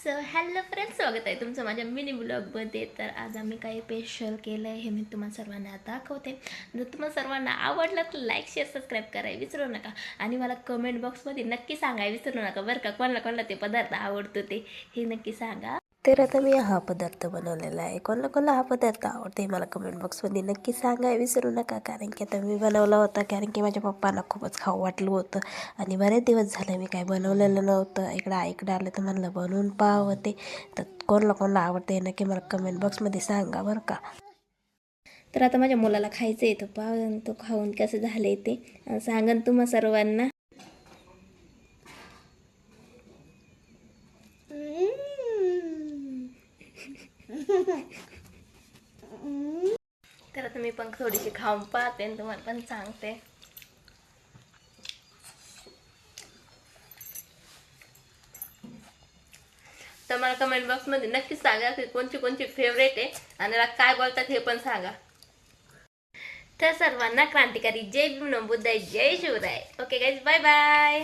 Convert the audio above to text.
So hello friends, स्वागत आहे तुमचं माझ्या मिनी ब्लॉगमध्ये. तर आज आम्ही काही स्पेशल केलं आहे हे मी तुम्हाला सर्वांना दाखवते. जर तुम्हाला सर्वांना आवडलं तर लाईक शेअर सबस्क्राईब करायला विसरू नका आणि मला कमेंट बॉक्समध्ये नक्की सांगायला विसरू नका बरं का, कोणाला कोणाला ते पदार्थ आवडतो ते हे नक्की सांगा. तर आता मी हा पदार्थ बनवलेला आहे. कोणाला कोणाला हा पदार्थ आवडते मला कमेंट बॉक्समध्ये नक्की सांगायला विसरू नका. कारण की आता मी बनवला होता, कारण की माझ्या पप्पांना खूपच खाऊ वाटलं होतं आणि बरेच दिवस झाले मी काय बनवलेलं नव्हतं. इकडं आलं तर म्हणलं बनवून पाहावं ते. तर कोणाला कोणाला आवडते नक्की मला कमेंट बॉक्समध्ये सांगा बरं का. तर आता माझ्या मुलाला खायचं आहे, तो पाहून तो खाऊन कसं झालं आहे ते सांगन तुम्हा सर्वांना. तर आता मी पण थोडीशी खाऊन पाहते आणि तुम्हाला पण सांगते. तर मला कमेंट बॉक्समध्ये नक्की सांगा की कोणची कोणची फेवरेट आहे आणि मला काय बोलतात हे पण सांगा. तर सर्वांना क्रांतिकारी जय भीम, बुद्धाय जय Shivray. Okay guys, bye bye.